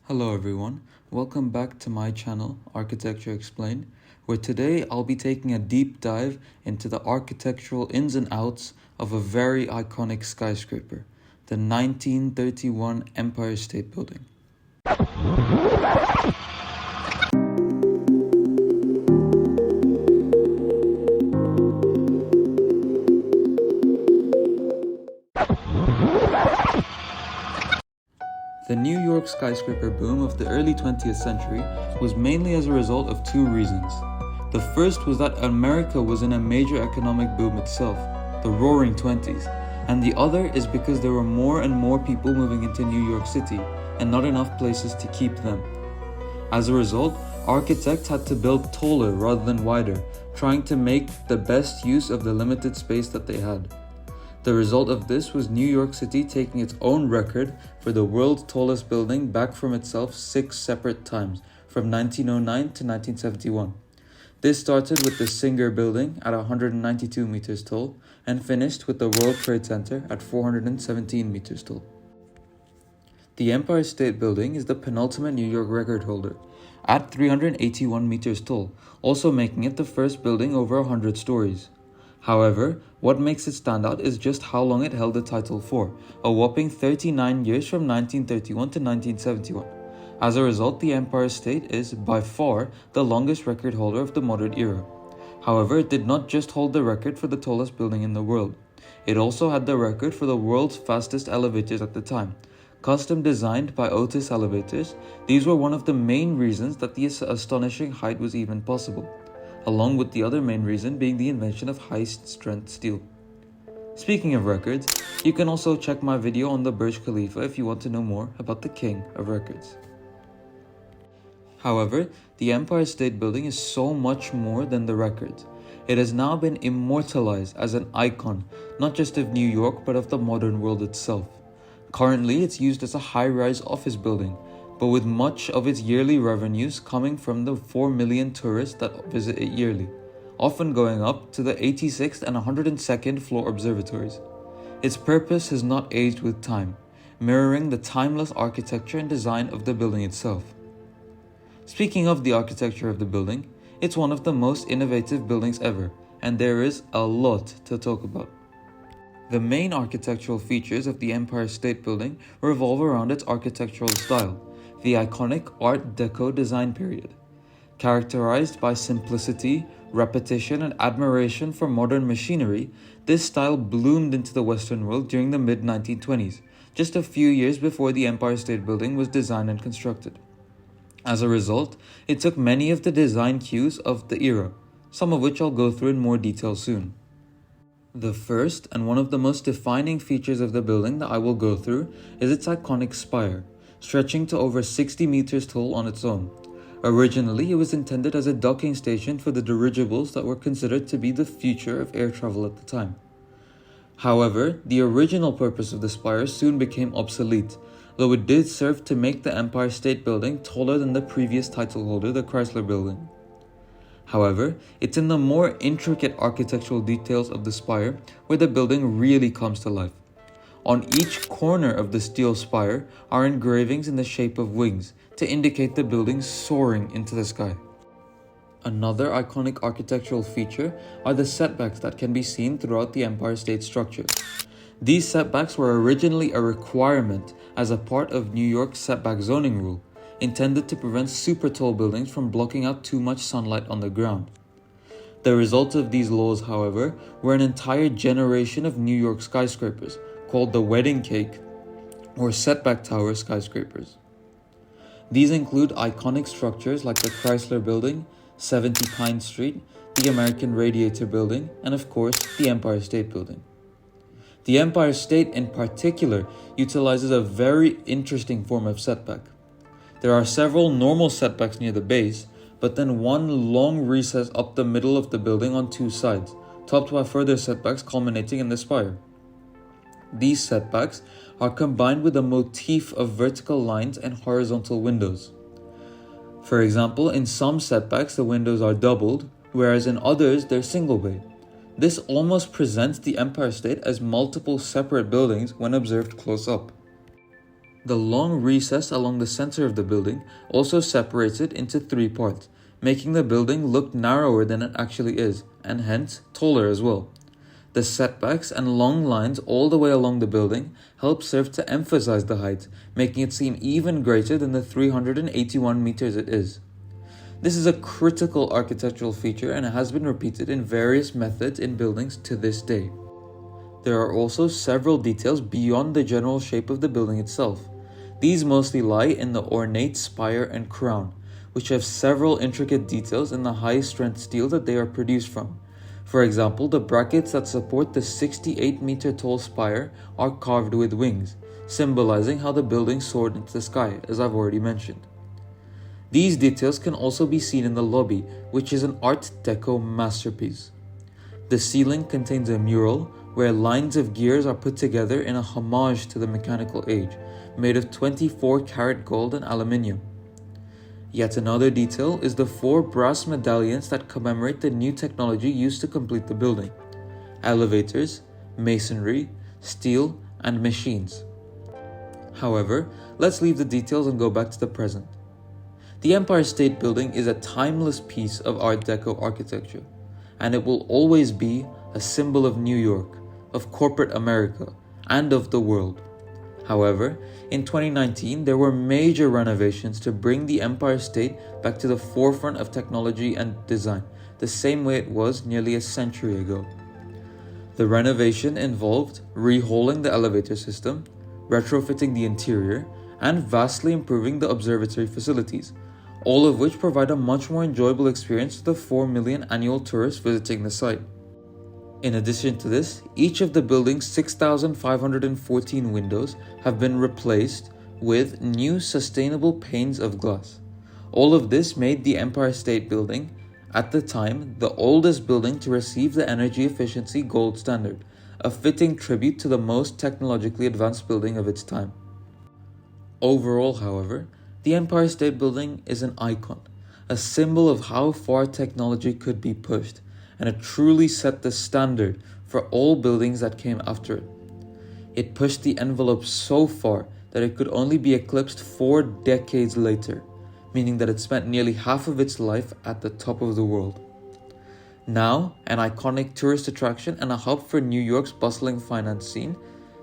Hello everyone, welcome back to my channel, Architecture Explained, where today I'll be taking a deep dive into the architectural ins and outs of a very iconic skyscraper, the 1931 Empire State Building. The New York skyscraper boom of the early 20th century was mainly as a result of two reasons. The first was that America was in a major economic boom itself, the Roaring Twenties, and the other is because there were more and more people moving into New York City and not enough places to keep them. As a result, architects had to build taller rather than wider, trying to make the best use of the limited space that they had. The result of this was New York City taking its own record for the world's tallest building back from itself 6 separate times, from 1909 to 1971. This started with the Singer Building at 192 meters tall and finished with the World Trade Center at 417 meters tall. The Empire State Building is the penultimate New York record holder, at 381 meters tall, also making it the first building over 100 stories. However, what makes it stand out is just how long it held the title for, a whopping 39 years from 1931 to 1971. As a result, the Empire State is, by far, the longest record holder of the modern era. However, it did not just hold the record for the tallest building in the world. It also had the record for the world's fastest elevators at the time. Custom designed by Otis Elevators, these were one of the main reasons that this astonishing height was even possible, along with the other main reason being the invention of high-strength steel. Speaking of records, you can also check my video on the Burj Khalifa if you want to know more about the king of records. However, the Empire State Building is so much more than the records. It has now been immortalized as an icon, not just of New York but of the modern world itself. Currently, it's used as a high-rise office building, but with much of its yearly revenues coming from the 4 million tourists that visit it yearly, often going up to the 86th and 102nd floor observatories. Its purpose has not aged with time, mirroring the timeless architecture and design of the building itself. Speaking of the architecture of the building, it's one of the most innovative buildings ever, and there is a lot to talk about. The main architectural features of the Empire State Building revolve around its architectural style, the iconic Art Deco design period. Characterized by simplicity, repetition, and admiration for modern machinery, this style bloomed into the Western world during the mid-1920s, just a few years before the Empire State Building was designed and constructed. As a result, it took many of the design cues of the era, some of which I'll go through in more detail soon. The first and one of the most defining features of the building that I will go through is its iconic spire, stretching to over 60 meters tall on its own. Originally, it was intended as a docking station for the dirigibles that were considered to be the future of air travel at the time. However, the original purpose of the spire soon became obsolete, though it did serve to make the Empire State Building taller than the previous title holder, the Chrysler Building. However, it's in the more intricate architectural details of the spire where the building really comes to life. On each corner of the steel spire are engravings in the shape of wings to indicate the building soaring into the sky. Another iconic architectural feature are the setbacks that can be seen throughout the Empire State structure. These setbacks were originally a requirement as a part of New York's setback zoning rule, intended to prevent super tall buildings from blocking out too much sunlight on the ground. The result of these laws, however, were an entire generation of New York skyscrapers, called the wedding cake or setback tower skyscrapers. These include iconic structures like the Chrysler Building, 70 Pine Street, the American Radiator Building, and of course, the Empire State Building. The Empire State in particular utilizes a very interesting form of setback. There are several normal setbacks near the base, but then one long recess up the middle of the building on two sides, topped by further setbacks culminating in the spire. These setbacks are combined with a motif of vertical lines and horizontal windows. For example, in some setbacks the windows are doubled, whereas in others they're single bay. This almost presents the Empire State as multiple separate buildings when observed close up. The long recess along the center of the building also separates it into three parts, making the building look narrower than it actually is, and hence taller as well. The setbacks and long lines all the way along the building help serve to emphasize the height, making it seem even greater than the 381 meters it is. This is a critical architectural feature and has been repeated in various methods in buildings to this day. There are also several details beyond the general shape of the building itself. These mostly lie in the ornate spire and crown, which have several intricate details in the high-strength steel that they are produced from. For example, the brackets that support the 68-meter-tall spire are carved with wings, symbolizing how the building soared into the sky, as I've already mentioned. These details can also be seen in the lobby, which is an Art Deco masterpiece. The ceiling contains a mural where lines of gears are put together in a homage to the mechanical age, made of 24-karat gold and aluminium. Yet another detail is the 4 brass medallions that commemorate the new technology used to complete the building: elevators, masonry, steel, and machines. However, let's leave the details and go back to the present. The Empire State Building is a timeless piece of Art Deco architecture, and it will always be a symbol of New York, of corporate America, and of the world. However, in 2019, there were major renovations to bring the Empire State back to the forefront of technology and design, the same way it was nearly a century ago. The renovation involved rehauling the elevator system, retrofitting the interior, and vastly improving the observatory facilities, all of which provide a much more enjoyable experience to the 4 million annual tourists visiting the site. In addition to this, each of the building's 6,514 windows have been replaced with new sustainable panes of glass. All of this made the Empire State Building, at the time, the oldest building to receive the energy efficiency gold standard, a fitting tribute to the most technologically advanced building of its time. Overall, however, the Empire State Building is an icon, a symbol of how far technology could be pushed, and it truly set the standard for all buildings that came after it. It pushed the envelope so far that it could only be eclipsed 4 decades later, meaning that it spent nearly half of its life at the top of the world. Now, an iconic tourist attraction and a hub for New York's bustling finance scene,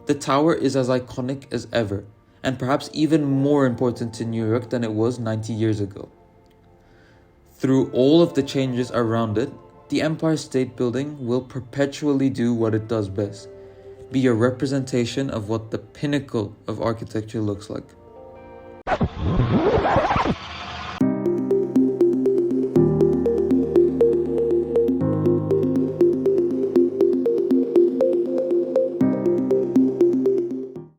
the tower is as iconic as ever, and perhaps even more important to New York than it was 90 years ago. Through all of the changes around it, the Empire State Building will perpetually do what it does best: be a representation of what the pinnacle of architecture looks like.